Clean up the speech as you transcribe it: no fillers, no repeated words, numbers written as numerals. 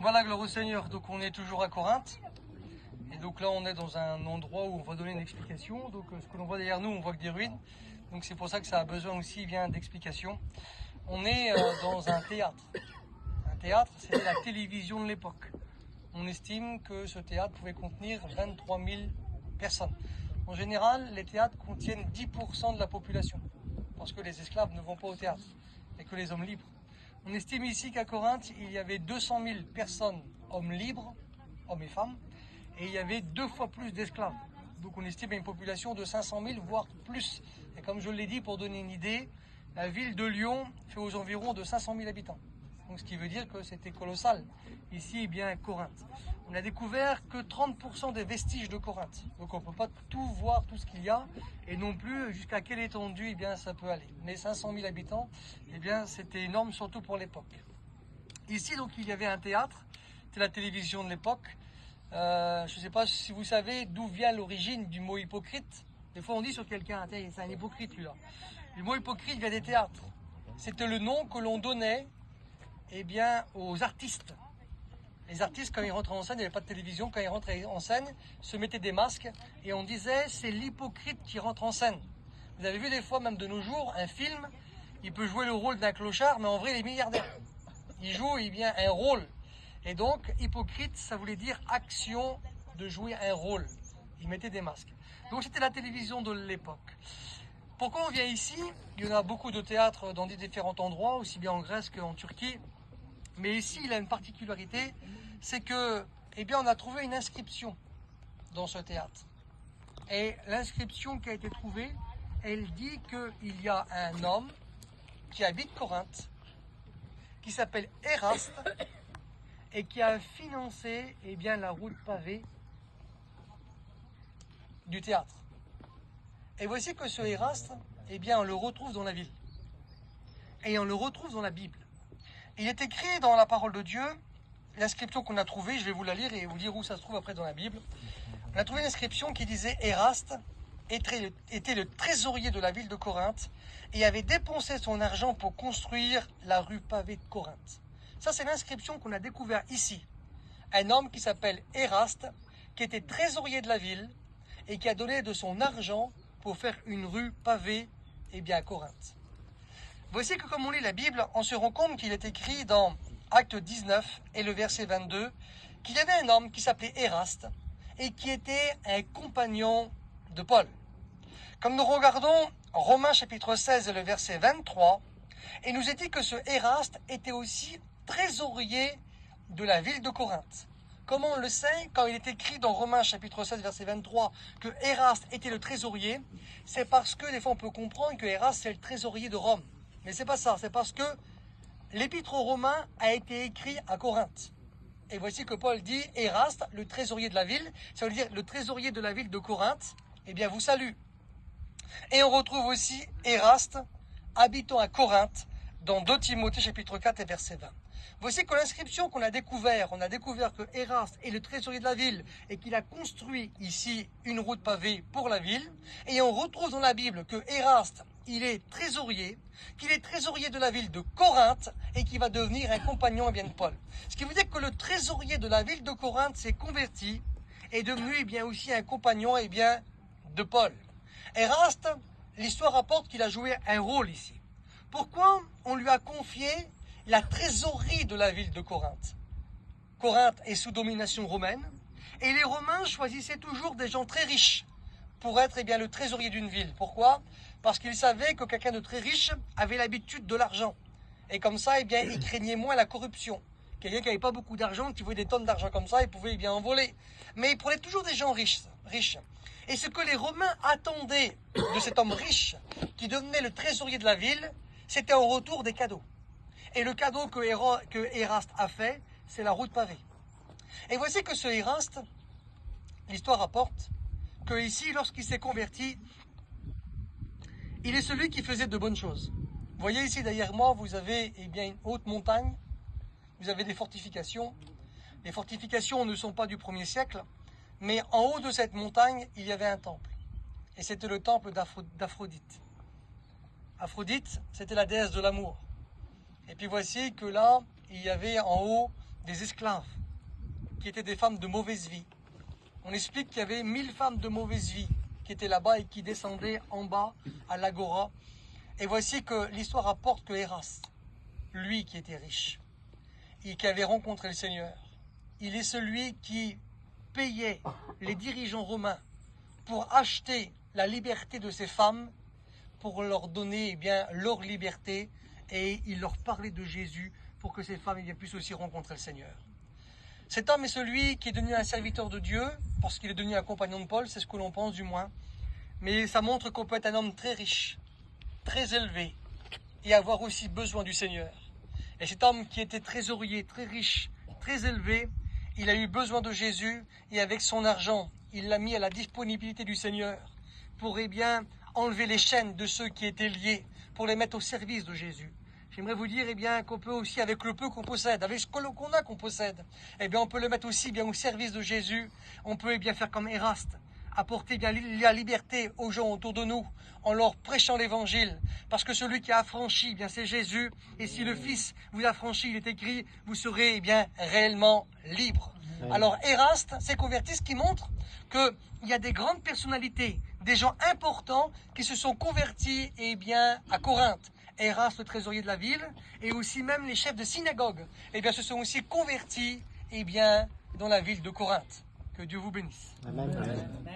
Voilà, gloire au Seigneur. Donc on est toujours à Corinthe. Et donc là on est dans un endroit où on va donner une explication. Donc ce que l'on voit derrière nous, on voit que des ruines. Donc c'est pour ça que ça a besoin aussi bien d'explications. On est dans un théâtre. Un théâtre, c'était la télévision de l'époque. On estime que ce théâtre pouvait contenir 23 000 personnes. En général, les théâtres contiennent 10% de la population. Parce que les esclaves ne vont pas au théâtre. Et que les hommes libres. On estime ici qu'à Corinthe, il y avait 200 000 personnes, hommes libres, hommes et femmes, et il y avait 2 fois plus d'esclaves. Donc on estime une population de 500 000, voire plus. Et comme je l'ai dit, pour donner une idée, la ville de Lyon fait aux environs de 500 000 habitants. Donc ce qui veut dire que c'était colossal. Ici, eh bien, Corinthe. On a découvert que 30% des vestiges de Corinthe. Donc on ne peut pas tout voir, tout ce qu'il y a, et non plus jusqu'à quelle étendue eh bien, ça peut aller. Mais 500 000 habitants, eh bien, c'était énorme, surtout pour l'époque. Ici, donc, il y avait un théâtre, c'était la télévision de l'époque. Je ne sais pas si vous savez d'où vient l'origine du mot hypocrite. Des fois, on dit sur quelqu'un, c'est un hypocrite, lui-là. Le mot hypocrite vient des théâtres. C'était le nom que l'on donnait eh bien, aux artistes. Les artistes, quand ils rentraient en scène, il n'y avait pas de télévision, quand ils rentraient en scène, se mettaient des masques et on disait c'est l'hypocrite qui rentre en scène. Vous avez vu des fois, même de nos jours, un film, il peut jouer le rôle d'un clochard, mais en vrai, il est milliardaire. Il joue bien un rôle. Et donc, hypocrite, ça voulait dire action de jouer un rôle. Ils mettaient des masques. Donc, c'était la télévision de l'époque. Pourquoi on vient ici? Il y en a beaucoup de théâtres dans des différents endroits, aussi bien en Grèce qu'en Turquie. Mais ici, il a une particularité, c'est que, eh bien, on a trouvé une inscription dans ce théâtre. Et l'inscription qui a été trouvée, elle dit qu'il y a un homme qui habite Corinthe, qui s'appelle Éraste, et qui a financé, eh bien, la route pavée du théâtre. Et voici que ce Éraste, eh bien, on le retrouve dans la ville. Et on le retrouve dans la Bible. Il est écrit dans la parole de Dieu, l'inscription qu'on a trouvée, je vais vous la lire et vous dire où ça se trouve après dans la Bible. On a trouvé une inscription qui disait Éraste était le trésorier de la ville de Corinthe et avait dépensé son argent pour construire la rue pavée de Corinthe. Ça, c'est l'inscription qu'on a découvert ici. Un homme qui s'appelle Éraste, qui était trésorier de la ville et qui a donné de son argent pour faire une rue pavée eh bien, à Corinthe. Voici que comme on lit la Bible, on se rend compte qu'il est écrit dans Acte 19 et le verset 22 qu'il y avait un homme qui s'appelait Éraste et qui était un compagnon de Paul. Comme nous regardons Romains chapitre 16 et le verset 23, il nous est dit que ce Éraste était aussi trésorier de la ville de Corinthe. Comment on le sait? Quand il est écrit dans Romains chapitre 16 verset 23 que Éraste était le trésorier, c'est parce que des fois on peut comprendre que Éraste c'est le trésorier de Rome. Mais c'est pas ça, c'est parce que l'épître aux Romains a été écrit à Corinthe. Et voici que Paul dit, Éraste, le trésorier de la ville, ça veut dire le trésorier de la ville de Corinthe, eh bien vous salue. Et on retrouve aussi Éraste, habitant à Corinthe, dans 2 Timothée chapitre 4 et verset 20. Voici que l'inscription qu'on a découvert, on a découvert que Éraste est le trésorier de la ville et qu'il a construit ici une route pavée pour la ville. Et on retrouve dans la Bible que Éraste, il est trésorier, qu'il est trésorier de la ville de Corinthe et qu'il va devenir un compagnon bien de Paul. Ce qui veut dire que le trésorier de la ville de Corinthe s'est converti et est devenu eh bien, aussi un compagnon eh bien, de Paul. Éraste, l'histoire rapporte qu'il a joué un rôle ici. Pourquoi on lui a confié la trésorerie de la ville de Corinthe? Corinthe est sous domination romaine et les Romains choisissaient toujours des gens très riches pour être eh bien, le trésorier d'une ville. Pourquoi? Parce qu'ils savaient que quelqu'un de très riche avait l'habitude de l'argent. Et comme ça, eh bien, il craignait moins la corruption. Quelqu'un qui n'avait pas beaucoup d'argent, qui voulait des tonnes d'argent comme ça, il pouvait eh bien en voler. Mais il prenait toujours des gens riches. Et ce que les Romains attendaient de cet homme riche, qui devenait le trésorier de la ville, c'était en retour des cadeaux. Et le cadeau que Éraste a fait, c'est la route pavée. Et voici que ce Éraste, l'histoire rapporte, que ici, lorsqu'il s'est converti, il est celui qui faisait de bonnes choses. Vous voyez ici derrière moi, vous avez eh bien, une haute montagne, vous avez des fortifications. Les fortifications ne sont pas du 1er siècle, mais en haut de cette montagne, il y avait un temple. Et c'était le temple d'Aphrodite. Aphrodite, c'était la déesse de l'amour. Et puis voici que là, il y avait en haut des esclaves qui étaient des femmes de mauvaise vie. On explique qu'il y avait 1000 femmes de mauvaise vie qui étaient là-bas et qui descendaient en bas à l'agora. Et voici que l'histoire rapporte que Éraste, lui qui était riche et qui avait rencontré le Seigneur, il est celui qui payait les dirigeants romains pour acheter la liberté de ces femmes, pour leur donner leur liberté, et il leur parlait de Jésus pour que ces femmes puissent aussi rencontrer le Seigneur. Cet homme est celui qui est devenu un serviteur de Dieu, parce qu'il est devenu un compagnon de Paul, c'est ce que l'on pense du moins. Mais ça montre qu'on peut être un homme très riche, très élevé, et avoir aussi besoin du Seigneur. Et cet homme qui était trésorier, très riche, très élevé, il a eu besoin de Jésus, et avec son argent, il l'a mis à la disponibilité du Seigneur, pour enlever les chaînes de ceux qui étaient liés, pour les mettre au service de Jésus. J'aimerais vous dire qu'on peut aussi, avec le peu qu'on possède, avec ce qu'on a qu'on possède, on peut le mettre aussi au service de Jésus. On peut faire comme Éraste, apporter la liberté aux gens autour de nous, en leur prêchant l'évangile. Parce que celui qui a affranchi, c'est Jésus. Et si le Fils vous a affranchi, il est écrit, vous serez réellement libre. Alors Éraste s'est converti, ce qui montre qu'il y a des grandes personnalités, des gens importants qui se sont convertis à Corinthe. Éraste, le trésorier de la ville, et aussi même les chefs de synagogue, se sont aussi convertis dans la ville de Corinthe. Que Dieu vous bénisse. Amen. Amen.